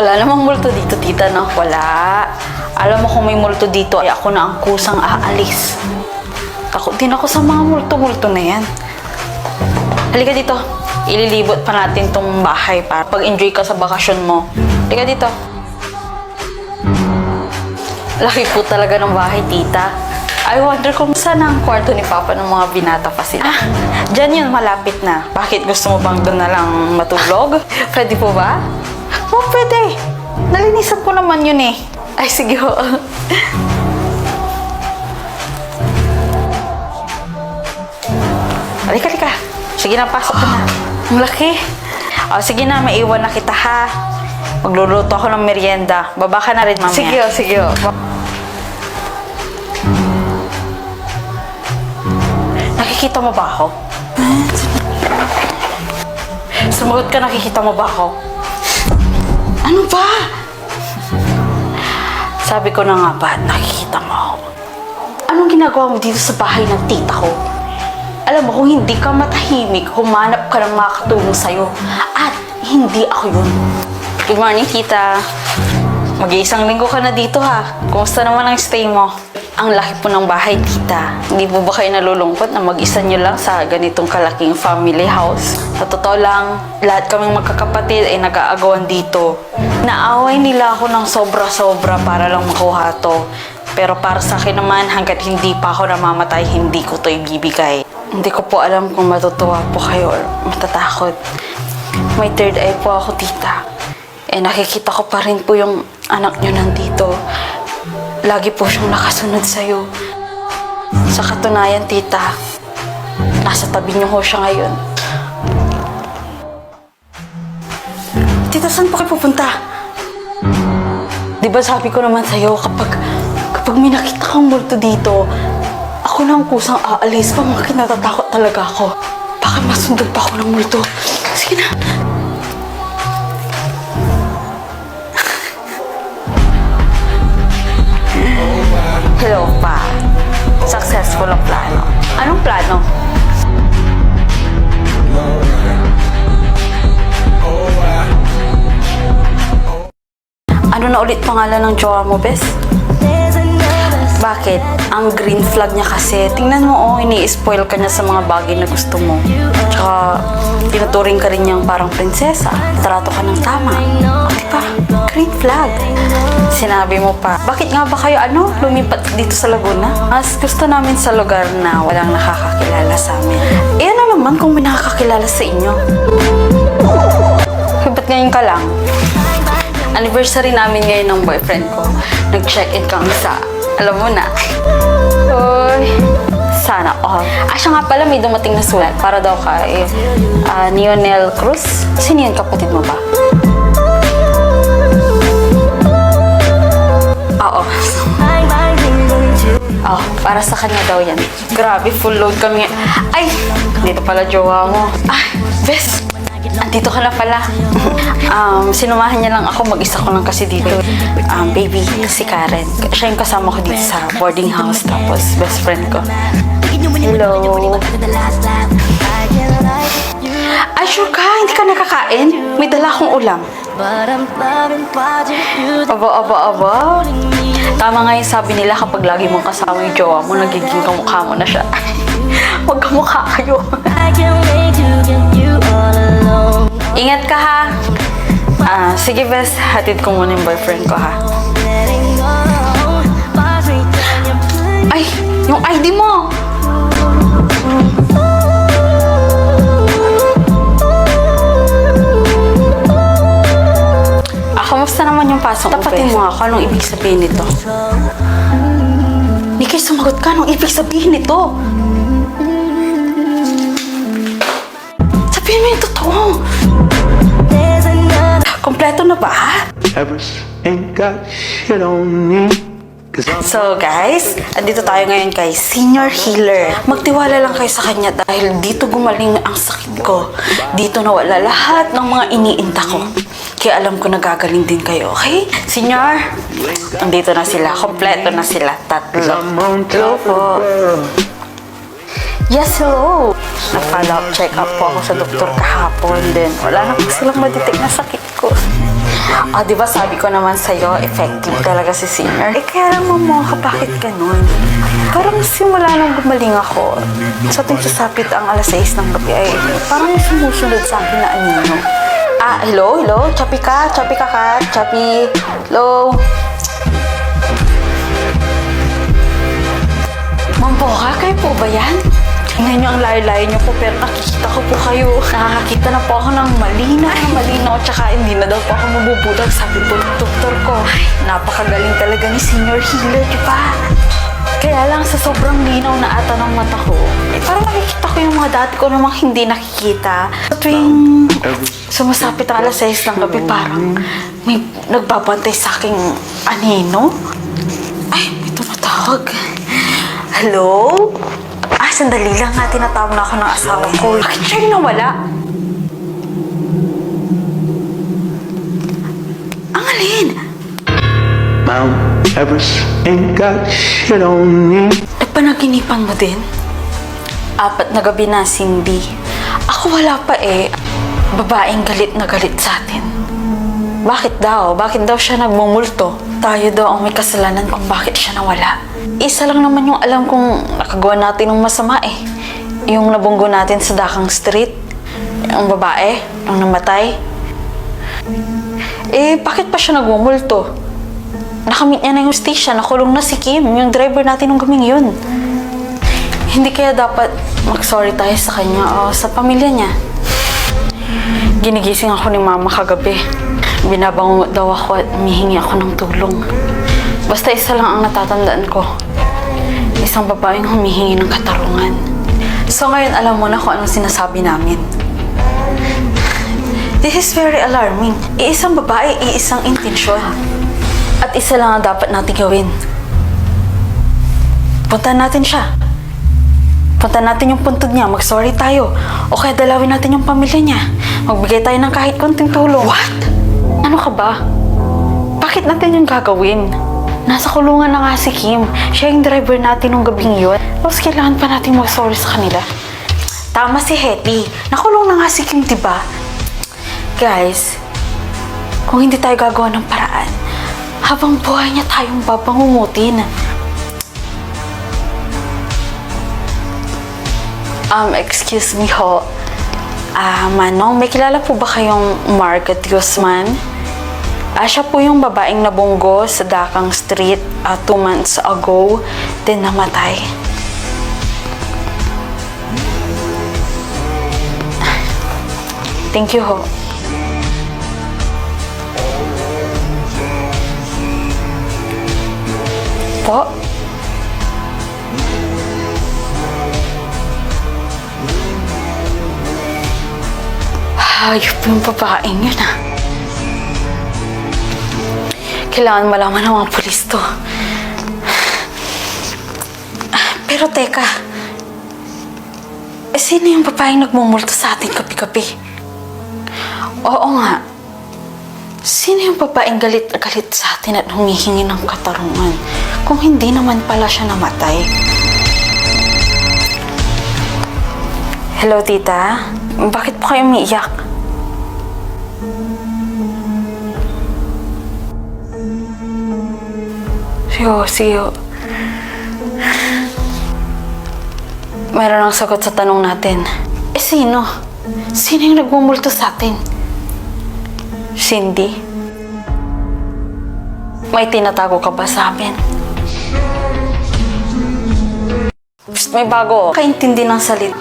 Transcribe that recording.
Wala namang multo dito, tita, no? Wala. Alam mo kung may multo dito, ay ako na ang kusang aalis. Takot din ako sa mga multo-multo na yan. Halika dito. Ililibot pa natin tong bahay para pag-enjoy ka sa bakasyon mo. Halika dito. Laki po talaga ng bahay, tita. I wonder kung saan ang kwarto ni Papa ng mga binata pa sila. Ah, dyan yun, malapit na. Bakit gusto mo bang doon na lang matulog? Pwede po ba? Oh, pwede. Nalinisan ko naman yun eh. Ay, sige ho. Halika, halika. Sige na, pasok ka na. Ang laki. O, sige na, maiwan na kita ha. Magluluto ako ng merienda. Baba ka na rin, mamaya. Sige o, sige o. Nakikita mo ba ako? Sumagot ka, nakikita mo ba ako? Ano ba? Sabi ko na nga ba, nakikita mo ako. Anong ginagawa mo dito sa bahay ng tita ko? Alam mo, kung hindi ka matahimik, humanap ka ng makakatulong sa'yo. At hindi ako yun. Good morning, tita. Mag-iisang linggo ka na dito, ha? Kumusta naman ang stay mo? Ang laki po ng bahay, tita. Hindi po ba kayo nalulungkot na mag-isa nyo lang sa ganitong kalaking family house? Sa totoo lang, lahat kaming magkakapatid ay nag-aagawan dito. Naaway nila ako ng sobra-sobra para lang makuha to. Pero para sa akin naman, hanggat hindi pa ako namamatay, hindi ko to ibibigay. Hindi ko po alam kung matutuwa po kayo or matatakot. May third eye po ako, tita. Eh, nakikita ko pa rin po yung anak nyo nandito. Lagi po siyang nakasunod sa'yo. Sa katunayan, tita, nasa tabi niyo ho siya ngayon. Tita, saan po kayo pupunta? Di ba sabi ko naman sa'yo, kapag may nakita kang multo dito, ako na ang kusang aalis. Bakit natatakot talaga ako? Baka masundan pa ako ng multo. Sige na. Hello, pa. Successful ang plano. Anong plano? Ano na ulit pangalan ng jowa mo, bes? Bakit? Ang green flag niya kasi. Tingnan mo, ini-spoil ka niya sa mga bagay na gusto mo. Tsaka, tinuturing ka rin niyang parang prinsesa. Trato ka ng tama. O, diba? Green flag. Sinabi mo pa, bakit nga ba kayo, lumipat dito sa Laguna? Mas gusto namin sa lugar na walang nakakakilala sa amin. Eh, ano naman kung may nakakakilala sa inyo? Ba't ngayon ka lang? Anniversary namin ngayon ng boyfriend ko. Nag-check-in kami sa, alam mo na. Uy, sana all. Siya nga pala, may dumating na sulat para daw kay Lionel Cruz. Sino yun, kapatid mo ba? Oo. Oh, para sa kanya daw yan. Grabe, full load kami. Ay, dito pala jowa mo. Ay, bes. Andito ka na pala. Sinumahan niya lang ako. Mag-isa ko lang kasi dito. Baby, si Karen. Siya yung kasama ko dito sa boarding house. Tapos, best friend ko. Hello. Ay, sure ka? Hindi ka nakakain? May dala akong ulam. Aba. Tama nga yung sabi nila kapag lagi mong kasama yung jowa mo, nagiging kamukha mo na siya. Huwag kamukha kayo. Ingat ka ha. Sige bes, hatid ko muna yung boyfriend ko ha. Ay, yung ID mo! Kamusta naman yung pasok mo, tapatin mo ako, anong ibig sabihin nito? Nikki, sumagot ka, anong ibig sabihin nito? Sabihin mo yung totoo. Kompleto na ba? So guys, andito tayo ngayon kay Senior Healer. Magtiwala lang kayo sa kanya dahil dito gumaling ang sakit ko. Dito nawala lahat ng mga iniinda ko. Kaya alam ko na gagaling din kayo, okay? Senior, andito na sila. Kompleto na sila. Tatlo. Hello po. Yes, hello. Na-follow up check up po ako sa doktor kahapon din. Wala na po silang madetect na sakit ko. Di ba sabi ko naman sa'yo, effective talaga si Sinner? Kaya lang mamoka, bakit ganun? Parang simula nung gumaling ako, sa tuwing sasapit ang alas 6 ng gabi ay parang may sumusunod sa akin na anino. Hello? Chappy ka, Kat? Chappy? Hello? Mamboka, kayo po ba yan? Tingnan niyo ang layo-layo niyo po, pero nakikita ko po kayo. Nakakakita na po ako ng malinaw, tsaka hindi na daw po ako mabubulag. Sabi po ng doktor ko, ay, napakagaling talaga ni Senior Healer, di ba? Kaya lang sa sobrang linaw na ata ng mata ko, parang nakikita ko yung mga dati ko namang hindi nakikita. Sa tuwing sumasapit ang alas 6 ng gabi, parang may nagbabantay sa aking anino. Ay, may tumatawag. Hello? Sandali lang nga, tinatawag na ako ng asawa ko. Bakit siya yung nawala? Ang alin? Mount Everest ain't got shit on me. Nagpanaginipan mo din? 4 na gabi na, Cindy. Ako wala pa eh. Babaeng galit na galit sa atin. Bakit daw? Bakit daw siya nagmumulto? Tayo daw ang may kasalanan kung bakit siya nawala. Isa lang naman yung alam kong nakagawa natin ng masama eh. Yung nabunggo natin sa Dakang Street. Yung babae, yung namatay. Bakit pa siya nagmumulto? Nakamit niya na yung station, nakulong na si Kim, yung driver natin ng gabing yun. Hindi kaya dapat mag-sorry tayo sa kanya o sa pamilya niya. Ginigising ako ni Mama kagabi. Binabangungot daw ako at humihingi ako ng tulong. Basta isa lang ang natatandaan ko. Isang babaeng humihingi ng katarungan. So ngayon alam mo na kung anong sinasabi namin. This is very alarming. Iisang babae, iisang intensyon. At isa lang ang dapat natin gawin. Puntahan natin siya. Puntahan natin yung puntod niya, mag-sorry tayo. O kaya dalawin natin yung pamilya niya. Magbigay tayo ng kahit konting tulong. What? Ano ka ba? Bakit natin yung gagawin? Nasa kulungan na nga si Kim. Siya yung driver natin nung gabing yun. Tapos kailangan pa natin mag-sorry sa kanila. Tama si Hetty. Nakulong na nga si Kim, diba? Guys, kung hindi tayo gagawa ng paraan, habang buhay niya tayong babangungutin. Excuse me ho. Manong, may kilala po ba kayong Margaret Guzman? Siya po yung babaeng nabunggo sa Dakang Street 2 months ago, then namatay. Thank you ho. Po? Hayop yung babaeng yun Kailangan malaman ng mga pulis to. Pero teka, sino yung babaeng nagmumulto sa ating kapi-kapi? Oo nga. Sino yung babaeng galit na galit sa atin at humihingi ng katarungan kung hindi naman pala siya namatay? Hello, tita. Bakit po kayo umiiyak? Siyo. Mayroon ang sagot sa tanong natin. Sino? Sino yung nagmumulto sa atin? Cindy? May tinatago ka ba sa amin? Psst, may bago. Kaintindi ng salit.